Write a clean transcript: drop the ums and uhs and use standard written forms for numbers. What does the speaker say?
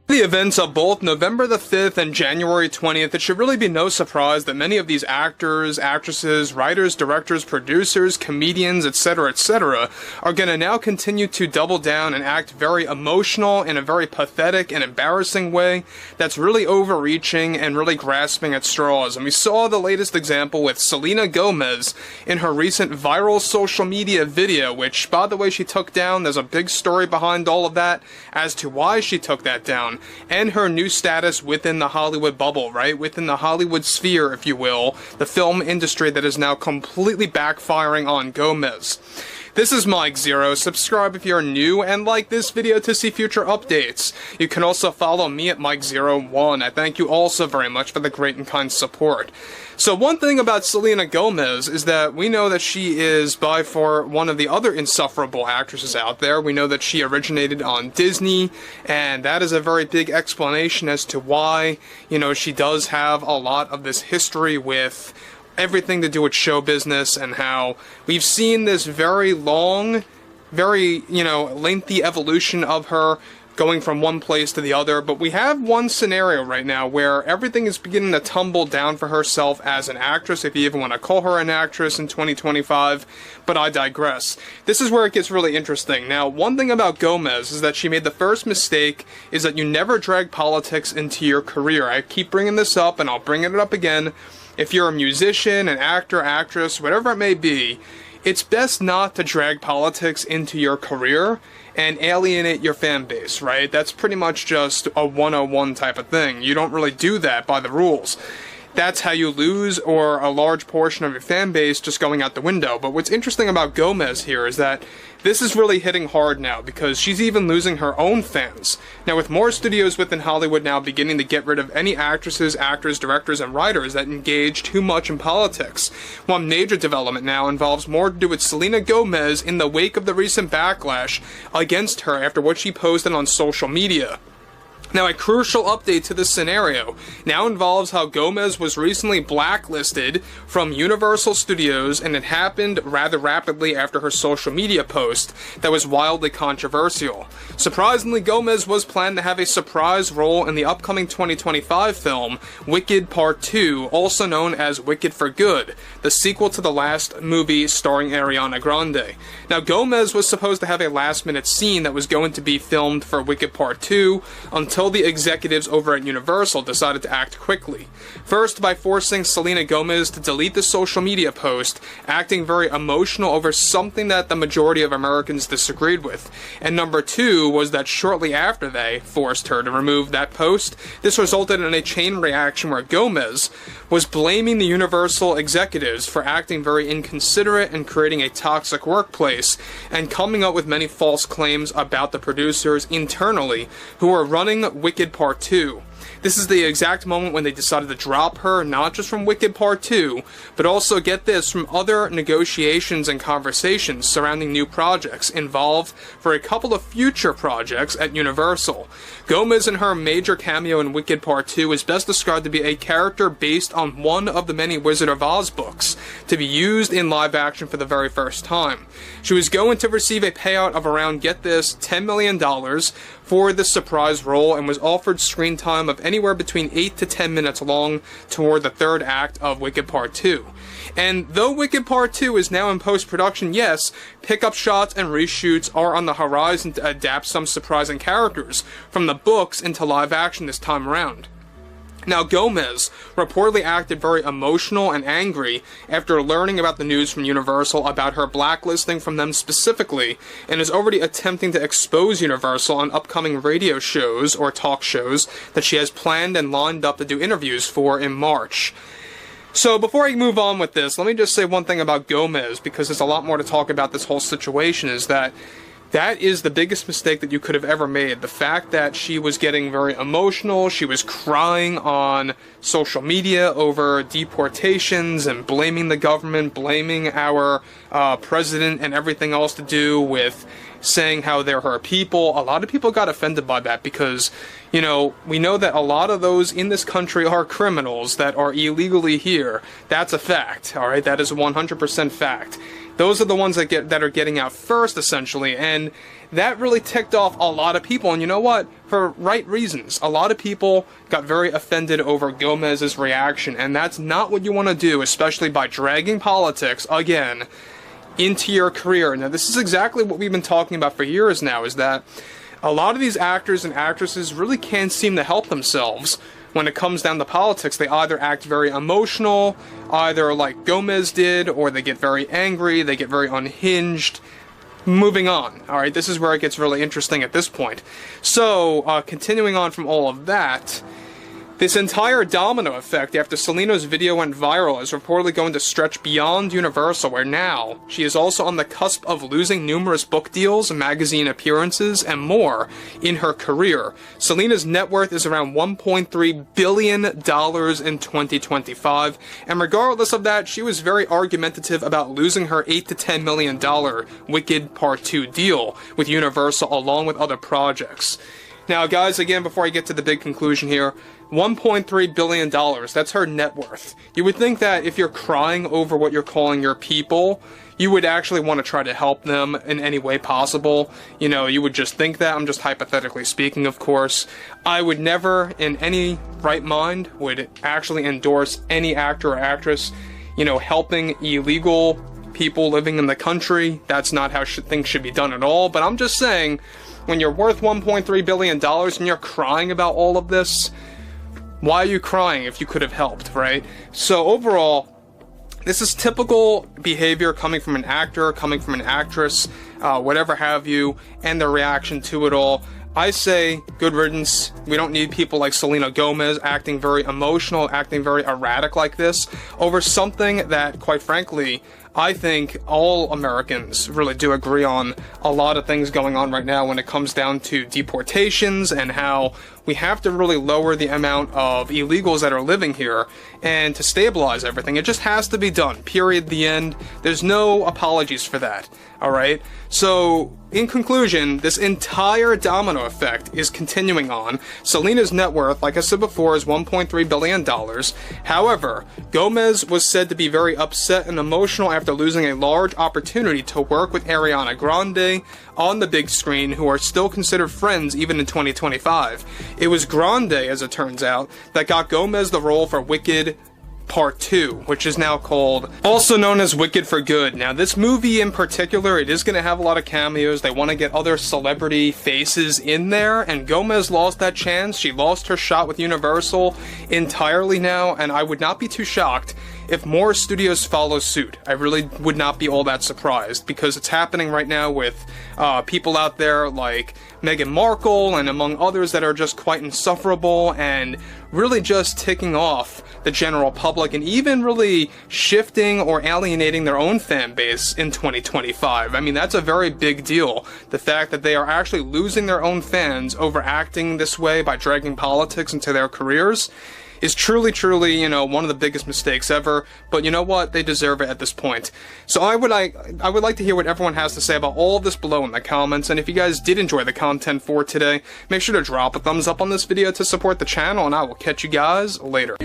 The events of both November the 5th and January 20th, it should really be no surprise that many of these actors, actresses, writers, directors, producers, comedians, etc., are going to now continue to double down and act very emotional in a very pathetic and embarrassing way that's really overreaching and really grasping at straws. And we saw the latest example with Selena Gomez in her recent viral social media video, which, by the way, she took down. There's a big story behind all of that as to why she took that down. And her new status within the Hollywood bubble, right? Within the Hollywood sphere, if you will. The film industry that is now completely backfiring on Gomez. This is Mike Zero. Subscribe if you're new and like this video to see future updates. You can also follow me at Mike01. I thank you all so very much for the great and kind support. So one thing about Selena Gomez is that we know that she is by far one of the other insufferable actresses out there. We know that she originated on Disney, and that is a very big explanation as to why, you know, she does have a lot of this history with everything to do with show business, and how we've seen this very long, very, lengthy evolution of her going from one place to the other. But we have one scenario right now where everything is beginning to tumble down for herself as an actress, if you even want to call her an actress in 2025, but I digress. This is where it gets really interesting. Now, one thing about Gomez is that she made the first mistake is that you never drag politics into your career. I keep bringing this up, and I'll bring it up again. If you're a musician, an actor, actress, whatever it may be, it's best not to drag politics into your career and alienate your fan base, right? That's pretty much just a 101 type of thing. You don't really do that by the rules. That's how you lose or a large portion of your fan base just going out the window. But what's interesting about Gomez here is that this is really hitting hard now, because she's even losing her own fans. Now, with more studios within Hollywood now beginning to get rid of any actresses, actors, directors, and writers that engage too much in politics, one major development now involves more to do with Selena Gomez in the wake of the recent backlash against her after what she posted on social media. Now, a crucial update to this scenario now involves how Gomez was recently blacklisted from Universal Studios, and it happened rather rapidly after her social media post that was wildly controversial. Surprisingly, Gomez was planned to have a surprise role in the upcoming 2025 film, Wicked Part 2, also known as Wicked for Good, the sequel to the last movie starring Ariana Grande. Now, Gomez was supposed to have a last-minute scene that was going to be filmed for Wicked Part 2 until the executives over at Universal decided to act quickly. First, by forcing Selena Gomez to delete the social media post, acting very emotional over something that the majority of Americans disagreed with. And number two was that shortly after they forced her to remove that post, this resulted in a chain reaction where Gomez was blaming the Universal executives for acting very inconsiderate and creating a toxic workplace, and coming up with many false claims about the producers internally who were running Wicked Part 2. This is the exact moment when they decided to drop her, not just from Wicked Part 2, but also, get this, from other negotiations and conversations surrounding new projects involved for a couple of future projects at Universal. Gomez, in her major cameo in Wicked Part 2, is best described to be a character based on one of the many Wizard of Oz books, to be used in live action for the very first time. She was going to receive a payout of around, get this, $10 million for this surprise role, and was offered screen time of anywhere between 8 to 10 minutes long toward the third act of Wicked Part 2. And though Wicked Part 2 is now in post-production, yes, pickup shots and reshoots are on the horizon to adapt some surprising characters from the books into live action this time around. Now, Gomez reportedly acted very emotional and angry after learning about the news from Universal about her blacklisting from them specifically, and is already attempting to expose Universal on upcoming radio shows or talk shows that she has planned and lined up to do interviews for in March. So before I move on with this, let me just say one thing about Gomez, because there's a lot more to talk about this whole situation, is that is the biggest mistake that you could have ever made. The fact that she was getting very emotional, she was crying on social media over deportations and blaming the government, blaming our president and everything else to do with saying how they're her people. A lot of people got offended by that because, you know, we know that a lot of those in this country are criminals that are illegally here. That's a fact, alright? That is a 100% fact. Those are the ones that are getting out first, essentially, and that really ticked off a lot of people, and you know what? For right reasons. A lot of people got very offended over Gomez's reaction, and that's not what you want to do, especially by dragging politics, again, into your career. Now, this is exactly what we've been talking about for years now, is that a lot of these actors and actresses really can't seem to help themselves when it comes down to politics. They either act very emotional, either like Gomez did, or they get very angry, they get very unhinged. Moving on, alright, this is where it gets really interesting at this point. So, continuing on from all of that, this entire domino effect after Selena's video went viral is reportedly going to stretch beyond Universal, where now she is also on the cusp of losing numerous book deals, magazine appearances, and more in her career. Selena's net worth is around $1.3 billion in 2025, and regardless of that, she was very argumentative about losing her $8 to $10 million Wicked Part 2 deal with Universal along with other projects. Now, guys, again, before I get to the big conclusion here, $1.3 billion, that's her net worth. You would think that if you're crying over what you're calling your people, you would actually want to try to help them in any way possible. You know, you would just think that. I'm just hypothetically speaking, of course. I would never, in any right mind, would actually endorse any actor or actress, you know, helping illegal people living in the country. That's not how things should be done at all. But I'm just saying, when you're worth $1.3 billion and you're crying about all of this, why are you crying if you could have helped, right? So overall, this is typical behavior coming from an actor, coming from an actress, whatever have you, and their reaction to it all. I say, good riddance. We don't need people like Selena Gomez acting very emotional, acting very erratic like this, over something that, quite frankly, I think all Americans really do agree on. A lot of things going on right now when it comes down to deportations and how we have to really lower the amount of illegals that are living here and to stabilize everything. It just has to be done. Period. The end. There's no apologies for that. Alright? So, in conclusion, this entire domino effect is continuing on. Selena's net worth, like I said before, is $1.3 billion. However, Gomez was said to be very upset and emotional after losing a large opportunity to work with Ariana Grande on the big screen, who are still considered friends even in 2025. It was Grande, as it turns out, that got Gomez the role for Wicked Part 2, which is now called, also known as Wicked for Good. Now, this movie in particular, it is going to have a lot of cameos. They want to get other celebrity faces in there, and Gomez lost that chance. She lost her shot with Universal entirely now, and I would not be too shocked if more studios follow suit. I really would not be all that surprised, because it's happening right now with people out there like Meghan Markle and among others that are just quite insufferable and really just ticking off the general public and even really shifting or alienating their own fan base in 2025. I mean, that's a very big deal. The fact that they are actually losing their own fans over acting this way by dragging politics into their careers is truly, truly, you know, one of the biggest mistakes ever. But you know what? They deserve it at this point. So I would like to hear what everyone has to say about all of this below in the comments. And if you guys did enjoy the content for today, make sure to drop a thumbs up on this video to support the channel, and I will catch you guys later.